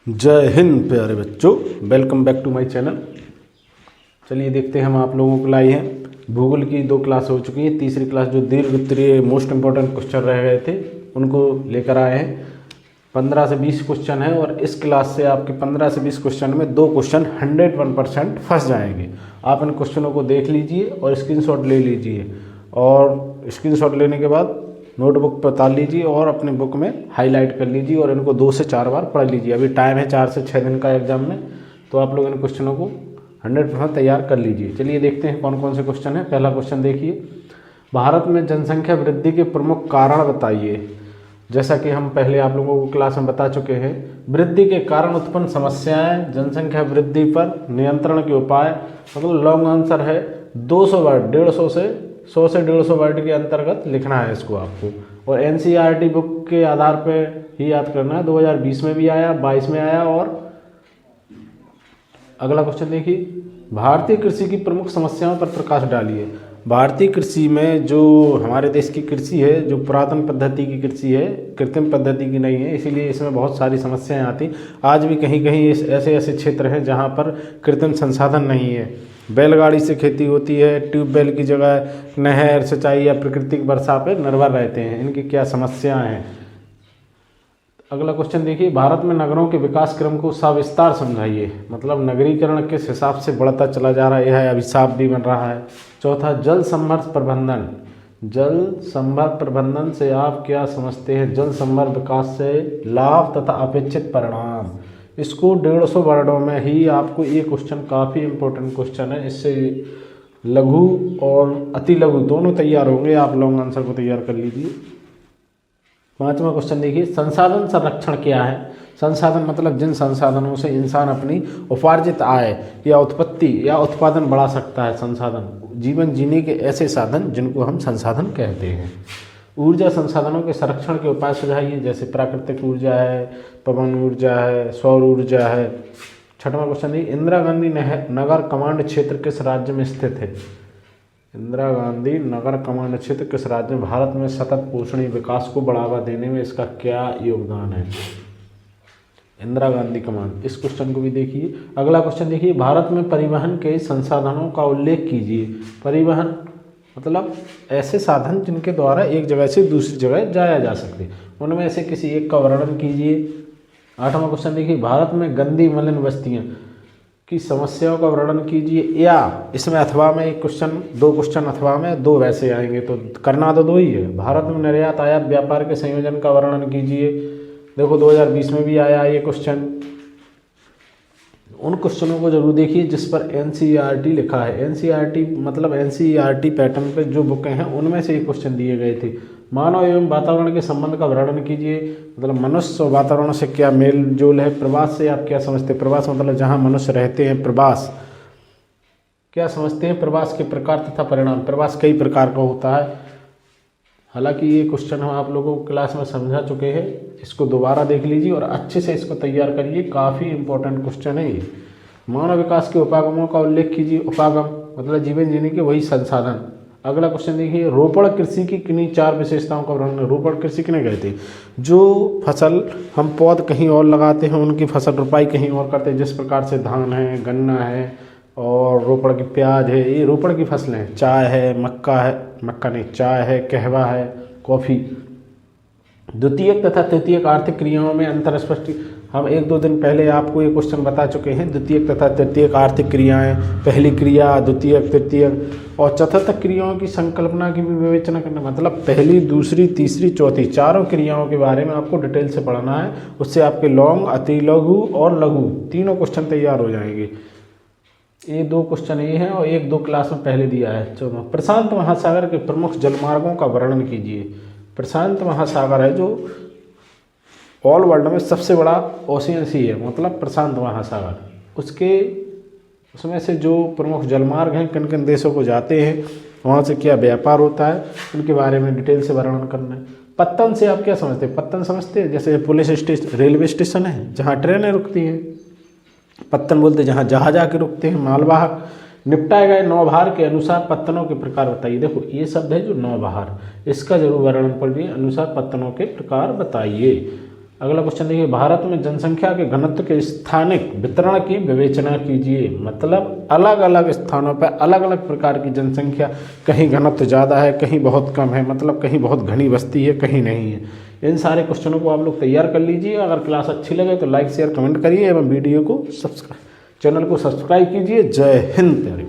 जय हिंद प्यारे बच्चों, welcome back to my channel. चलिए देखते हैं हम आप लोगों को लाई हैं। भूगोल की 2 क्लास हो चुकी हैं। तीसरी क्लास जो दीर्घ उत्तरीय मोस्ट इंपॉर्टेंट क्वेश्चन रह गए थे उनको लेकर आए हैं। 15 से 20 क्वेश्चन है और इस क्लास से आपके 15 से 20 क्वेश्चन में 2 क्वेश्चन 101% फंस जाएंगे। आप इन क्वेश्चनों को देख लीजिए और स्क्रीनशॉट ले लीजिए और स्क्रीनशॉट लेने के बाद नोटबुक पर उतार लीजिए और अपने बुक में हाईलाइट कर लीजिए और इनको 2 से 4 बार पढ़ लीजिए। अभी टाइम है 4 से 6 दिन का एग्जाम में, तो आप लोग इन क्वेश्चनों को 100% तैयार कर लीजिए। चलिए देखते हैं कौन कौन से क्वेश्चन है। पहला क्वेश्चन देखिए, भारत में जनसंख्या वृद्धि के प्रमुख कारण बताइए। जैसा कि हम पहले आप लोगों को क्लास में बता चुके हैं, वृद्धि के कारण उत्पन्न समस्याएं, जनसंख्या वृद्धि पर नियंत्रण के उपाय। मतलब लॉन्ग आंसर है 200 वर्ड, 150 से 100 से 150 वर्ड के अंतर्गत लिखना है इसको आपको, और एनसीईआरटी बुक के आधार पे ही याद करना है। 2020 में भी आया, 22 में आया। और अगला क्वेश्चन देखिए, भारतीय कृषि की प्रमुख समस्याओं पर प्रकाश डालिए। भारतीय कृषि में जो हमारे देश की कृषि है, जो पुरातन पद्धति की कृषि है, कृत्रिम पद्धति की नहीं है, इसीलिए इसमें बहुत सारी समस्याएं आती। आज भी कहीं कहीं ऐसे ऐसे क्षेत्र हैं जहां पर कृत्रिम संसाधन नहीं है। बैलगाड़ी से खेती होती है, ट्यूबवेल की जगह नहर, सिंचाई या प्राकृतिक वर्षा पर निर्भर रहते हैं। इनकी क्या समस्याएं हैं। अगला क्वेश्चन देखिए, भारत में नगरों के विकास क्रम को सविस्तार समझाइए। मतलब नगरीकरण किस हिसाब से बढ़ता चला जा रहा है, यह अभिशाप भी बन रहा है। चौथा, जल संभर प्रबंधन। जल संभर प्रबंधन से आप क्या समझते हैं? जल संभर विकास से लाभ तथा अपेक्षित परिणाम। इसको 150 वर्डों में ही आपको ये क्वेश्चन काफ़ी इंपॉर्टेंट क्वेश्चन है। इससे लघु और अति लघु दोनों तैयार होंगे। आप लॉन्ग आंसर को तैयार कर लीजिए। 5वां क्वेश्चन देखिए, संसाधन संरक्षण क्या है? संसाधन मतलब जिन संसाधनों से इंसान अपनी उपार्जित आय या उत्पत्ति या उत्पादन बढ़ा सकता है। संसाधन जीवन जीने के ऐसे साधन जिनको हम संसाधन कहते हैं। ऊर्जा संसाधनों के संरक्षण के उपाय सुझाइए। जैसे प्राकृतिक ऊर्जा है, पवन ऊर्जा है, सौर ऊर्जा है। 6वां क्वेश्चन देखिए, इंदिरा गांधी नगर कमांड क्षेत्र किस राज्य में स्थित है? इंदिरा गांधी नगर कमांड क्षेत्र किस राज्य में? भारत में सतत पोषणीय विकास को बढ़ावा देने में इसका क्या योगदान है? इंदिरा गांधी कमांड। इस क्वेश्चन को भी देखिए। अगला क्वेश्चन देखिए, भारत में परिवहन के संसाधनों का उल्लेख कीजिए। परिवहन मतलब ऐसे साधन जिनके द्वारा एक जगह से दूसरी जगह जाया जा सके, उनमें से किसी एक का वर्णन कीजिए। 8वां क्वेश्चन देखिए, भारत में गंदी मलिन बस्तियां की समस्याओं का वर्णन कीजिए। या इसमें अथवा में एक क्वेश्चन, 2 क्वेश्चन अथवा में 2 वैसे आएंगे, तो करना तो 2 ही है। भारत में निर्यात आयात व्यापार के संयोजन का वर्णन कीजिए। देखो 2020 में भी आया ये क्वेश्चन। उन क्वेश्चनों को जरूर देखिए जिस पर एनसीईआरटी लिखा है। एनसीईआरटी मतलब एनसीईआरटी पैटर्न पे जो बुकें हैं उनमें से ये क्वेश्चन दिए गए थे। मानव एवं वातावरण के संबंध का वर्णन कीजिए। मतलब मनुष्य और वातावरण से क्या मेल जोल है। प्रवास से आप क्या समझते हैं? प्रवास मतलब जहाँ मनुष्य रहते हैं। प्रवास क्या समझते हैं? प्रवास के प्रकार तथा परिणाम। प्रवास कई प्रकार का होता है। हालांकि ये क्वेश्चन हम आप लोगों को क्लास में समझा चुके हैं। इसको दोबारा देख लीजिए और अच्छे से इसको तैयार करिए। काफ़ी इंपॉर्टेंट क्वेश्चन है ये। मानव विकास के उपागमों का उल्लेख कीजिए। उपागम मतलब जीवन जीने के वही संसाधन। अगला क्वेश्चन देखिए, रोपण कृषि की किन्हीं 4 विशेषताओं का वर्णन। रोपण कृषि किन्हें कहते हैं? जो फसल हम पौध कहीं और लगाते हैं, उनकी फसल रोपाई कहीं और करते हैं। जिस प्रकार से धान है, गन्ना है और रोपण की प्याज है, ये रोपण की फसलें हैं। चाय है, मक्का है, मक्का नहीं चाय है, कहवा है, कॉफ़ी। द्वितीयक तथा तृतीयक आर्थिक क्रियाओं में अंतर स्पष्ट। हम 1-2 दिन पहले आपको ये क्वेश्चन बता चुके हैं। द्वितीयक तथा तृतीयक आर्थिक क्रियाएं, पहली क्रिया, द्वितीयक, तृतीयक और चतुर्थक क्रियाओं की संकल्पना की भी विवेचना करना। मतलब पहली, दूसरी, तीसरी, चौथी चारों क्रियाओं के बारे में आपको डिटेल से पढ़ना है। उससे आपके लॉन्ग, अति लघु और लघु तीनों क्वेश्चन तैयार हो जाएंगे। ये 2 क्वेश्चन ये हैं और 1-2 क्लास में पहले दिया है। 14, प्रशांत महासागर के प्रमुख जलमार्गों का वर्णन कीजिए। प्रशांत महासागर है जो ऑल वर्ल्ड में सबसे बड़ा ओशियन सी है, मतलब प्रशांत महासागर। उसमें से जो प्रमुख जलमार्ग हैं, किन किन देशों को जाते हैं, वहाँ से क्या व्यापार होता है, उनके बारे में डिटेल से वर्णन करना है। पत्तन से आप क्या समझते हैं? पत्तन समझते हैं जैसे पुलिस स्टेशन, रेलवे स्टेशन है जहाँ ट्रेनें रुकती हैं। पत्तन बोलते हैं जहाँ जहाज आके रुकते हैं। मालवाहक निपटाए गए नौभार के अनुसार पत्तनों के प्रकार बताइए। देखो ये शब्द है जो नौभार, इसका जरूर वर्णन पढ़िए। अनुसार पत्तनों के प्रकार बताइए। अगला क्वेश्चन देखिए, भारत में जनसंख्या के घनत्व के स्थानिक वितरण की विवेचना कीजिए। मतलब अलग अलग स्थानों पर अलग अलग प्रकार की जनसंख्या, कहीं घनत्व ज़्यादा है, कहीं बहुत कम है, मतलब कहीं बहुत घनी बस्ती है, कहीं नहीं है। इन सारे क्वेश्चनों को आप लोग तैयार कर लीजिए। अगर क्लास अच्छी लगे तो लाइक शेयर कमेंट करिए एवं वीडियो को चैनल को सब्सक्राइब कीजिए। जय हिंद।